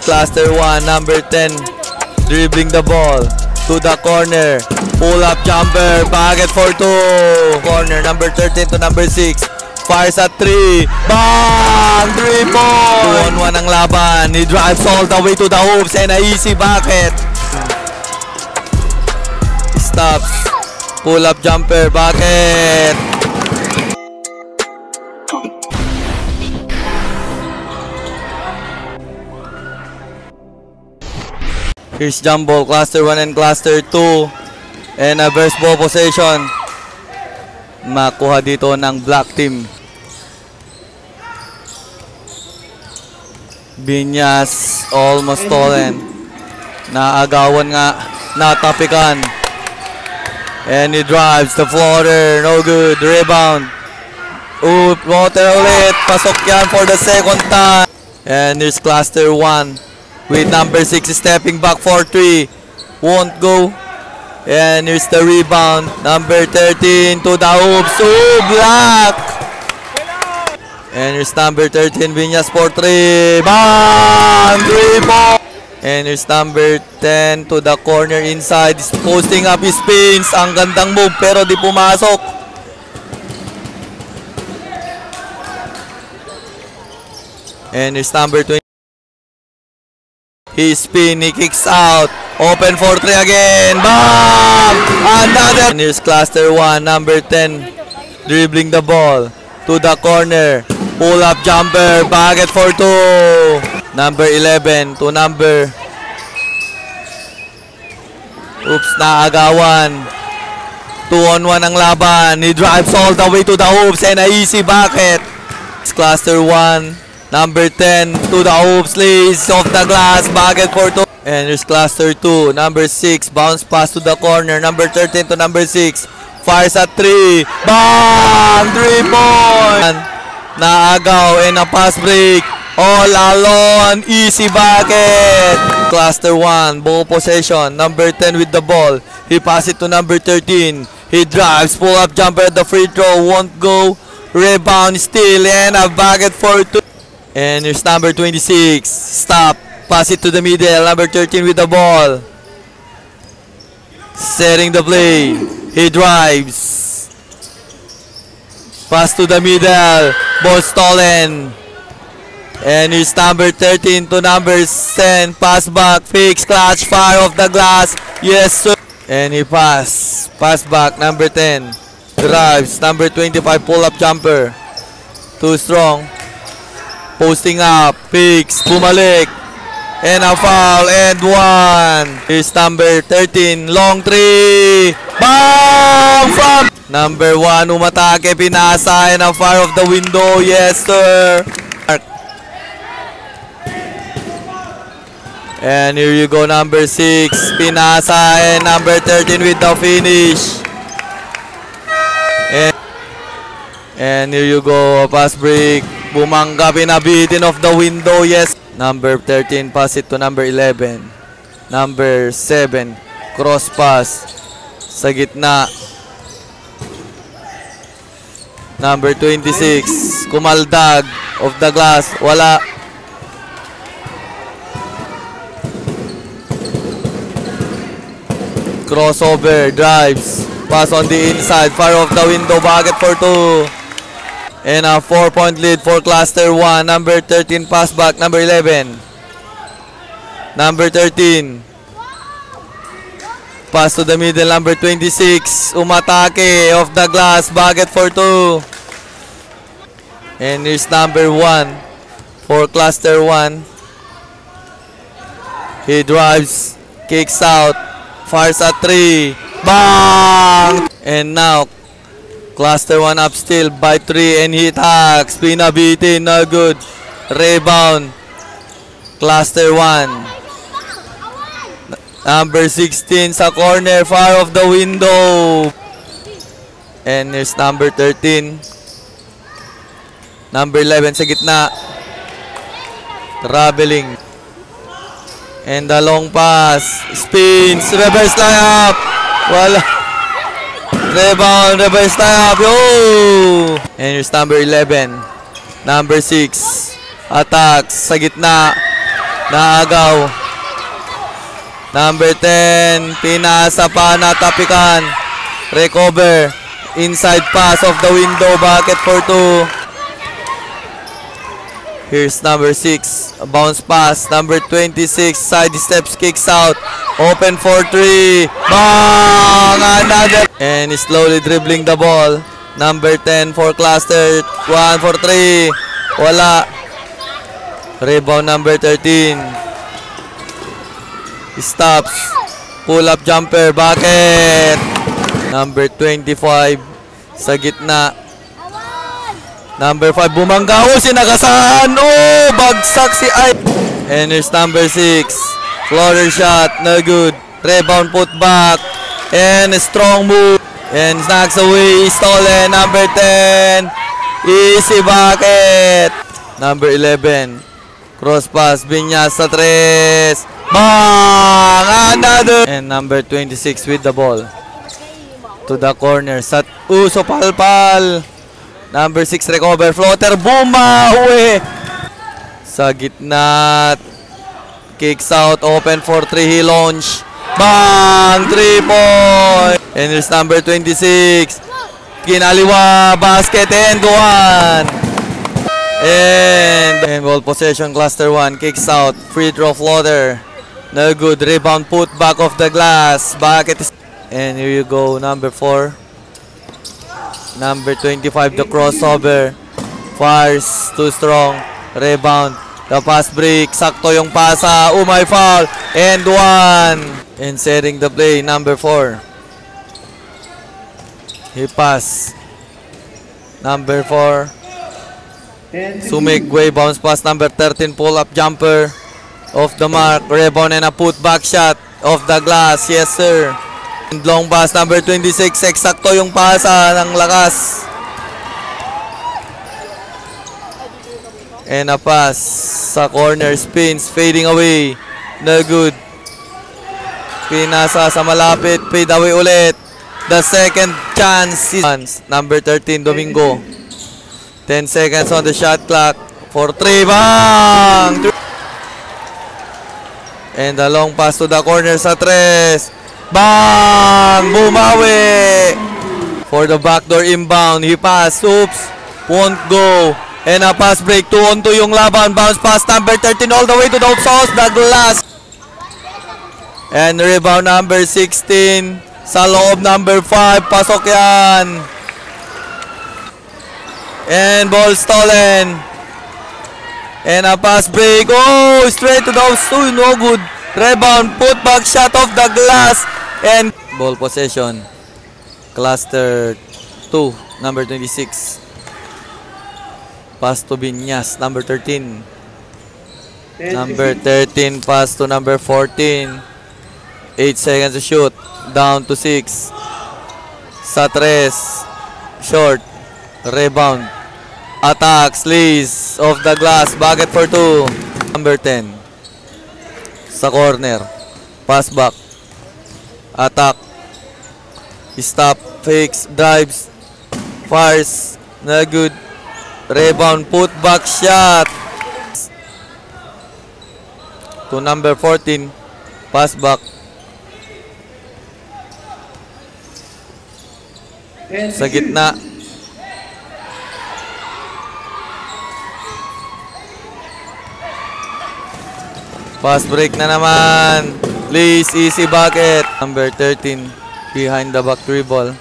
cluster 1, number 10, dribbling the ball to the corner. Pull up jumper, packet for 2. Corner, number 13 to number 6. Fires at 3. Bang! 3 points! 2-on-1 ang laban. He drives all the way to the hoops and a easy bucket. Stops. Pull up jumper, bucket. Here's jump ball, cluster 1 and cluster 2. And a burst ball possession. Makuha dito ng black team. Binyas almost stolen. Naagawan nga. Natapikan. And he drives the floater. No good. Rebound. Oop, floater ulit. Pasok yan for the second time. And here's cluster 1. With number 6 stepping back for 3. Won't go. And here's the rebound. Number 13 to the hoops. Oh, block! And here's number 13, Viñas for 3. Bang! 3 points! And here's number 10 to the corner inside. He's posting up his spins. Ang gandang move pero di pumasok. And here's number 20. He spin, he kicks out. Open for 3 again. Bam! Another. And here's cluster 1, number 10. Dribbling the ball to the corner. Pull up jumper. Bucket for 2. Number 11 to number. Oops, naagawan. 2-on-1 ang laban. He drives all the way to the hoops and a easy bucket. It's cluster 1. Number 10 to the hoops, lays off the glass, bucket for 2. And here's cluster 2, number 6, bounce pass to the corner, number 13 to number 6. Fires at 3. Bang! 3 points! Naagaw and a pass break. All alone, easy bucket. Cluster 1, ball possession, number 10 with the ball. He passes it to number 13. He drives, pull up jumper at the free throw, won't go. Rebound, steal, and a bucket for 2. And here's number 26. Stop. Pass it to the middle. Number 13 with the ball. Setting the play. He drives. Pass to the middle. Ball stolen. And here's number 13 to number 10. Pass back. Fix. Clutch. Fire off the glass. Yes, sir. And he pass. Pass back. Number 10. Drives. Number 25. Pull up jumper. Too strong. Posting up, picks, bumalik, and a foul, and 1. Here's number 13, long 3, bang! From number 1, umatake, pinasa, and a fire of the window, yes sir. And here you go, number 6, pinasa, and number 13 with the finish. And here you go, pass break. Bumangga, pinabitin off the window, yes. Number 13, pass it to number 11. Number 7, cross pass. Sa gitna. Number 26, kumaldag, off the glass, wala. Crossover, drives. Pass on the inside, fire off the window, bucket for 2. And a 4-point lead for cluster 1. Number 13 pass back. Number 11. Number 13. Pass to the middle. Number 26. Umatake. Off the glass. Bucket for 2. And here's number 1 for cluster 1. He drives. Kicks out. Fires at 3. Bang! And now cluster 1 up still by 3 and hit hacks. Pinabitin, no good. Rebound. Cluster 1. Number 16 sa corner. Far off the window. And here's number 13. Number 11 sa gitna. Traveling. And the long pass. Spins. Reverse layup. Wala. Rebound, reverse layup. Oh! And here's number 11. Number 6. Attacks sa gitna. Naagaw. Number 10. Pinasa pa, natapikan. Recover. Inside pass off the window. Bucket for 2. Here's number 6. A bounce pass. Number 26. Side steps, kicks out. Open for 3. Bang! Another. And he's slowly dribbling the ball. Number 10 for cluster. 1 for 3. Wala. Rebound number 13. He stops. Pull up jumper. Bucket. Number 25. Sa gitna. Number 5, bumangga. Oh, sinagasahan. Oh, bagsak si Ay. And here's number 6. Floater shot. No good. Rebound put back. And a strong move. And snacks away. Stolen. Number 10. Easy bucket. Number 11. Cross pass. Binyas sa 3. Bang! Another. And number 26 with the ball. To the corner. Sat Uso palpal. Number 6 recover, floater, bumawi! Sa gitna, kicks out, open for 3, he launch. Bang! 3 point! And here's number 26. Kinaliwa, basket, and 1. And ball possession, cluster 1, kicks out, free throw floater. No good, rebound, put back off the glass. Bucket is... And here you go, number 4. Number 25, the crossover. Fires, too strong. Rebound. The pass break. Sakto yung pasa. Oh, my foul. And 1. And setting the play, number 4. He pass. Number 4. Sumigway. Bounce pass. Number 13, pull-up jumper. Off the mark. Rebound and a put-back shot. Off the glass. Yes, sir. Long pass, number 26, eksakto yung pasa ng lakas. And a pass sa corner, spins, fading away. No good. Pinasa sa malapit, fade away ulit. The second chance is number 13, Domingo. 10 seconds on the shot clock. For 3, bang! And a long pass to the corner sa 3. Bang! Bumawi! For the backdoor inbound. He pass. Oops. Won't go. And a pass break. 2-on-2 yung laban. Bounce pass. Number 13 all the way to the outside. The glass. And rebound number 16. Sa loob number 5. Pasok yan. And ball stolen. And a pass break. Oh! Straight to the outside. No good. Rebound. Put back shot off the glass. And ball possession, cluster 2, number 26. Pass to Binyas, number 13. Number 13, pass to number 14. 8 seconds to shoot. Down to 6. Sa 3. Short. Rebound. Attack. Slays. Off the glass. Bucket for 2. Number 10. Sa corner. Pass back. Attack. Stop. Fakes. Drives. Fires. No good. Rebound. Put back shot. To number 14. Pass back. Sa gitna. Pass break na naman. Please, easy bucket. Number 13, behind the back dribble.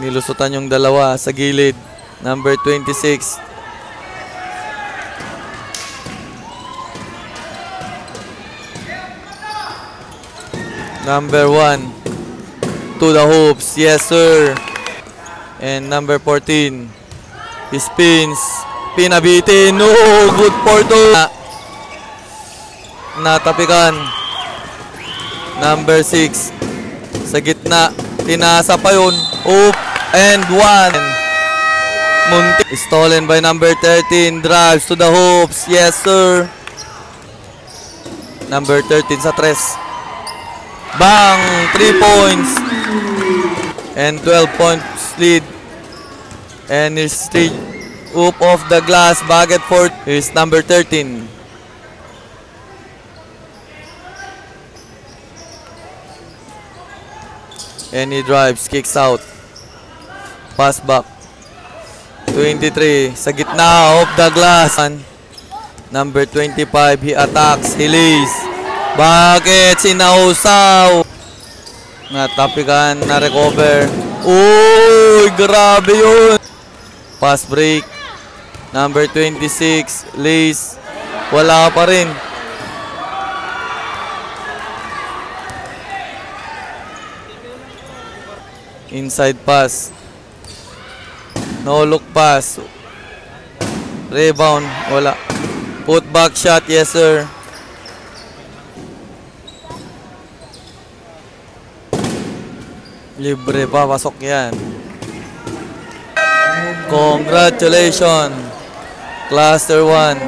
Nilusutan yung dalawa sa gilid. Number 26. Number 1. To the hoops. Yes, sir. And number 14. He spins. Pinabitin. No, good for 2. Natapikan. Number 6. Sa gitna. Tinasa pa yun. Oop. And 1. Muntik. Stolen by number 13. Drives to the hoops. Yes, sir. Number 13 sa 3. Bang! 3 points. And 12 points lead. And here's Oop off the glass. Bucket for is number 13. And he drives, kicks out. Pass back. 23 sa gitna of the glass. Number 25, he attacks, he lays. Bakit sinausaw? Natapikan, na-recover. Uy, grabe yun. Pass break. Number 26, lays. Wala pa rin. Inside pass. No look pass. Rebound. Wala. Put back shot. Yes, sir. Libre pa. Pasok yan. Congratulations. Cluster 1.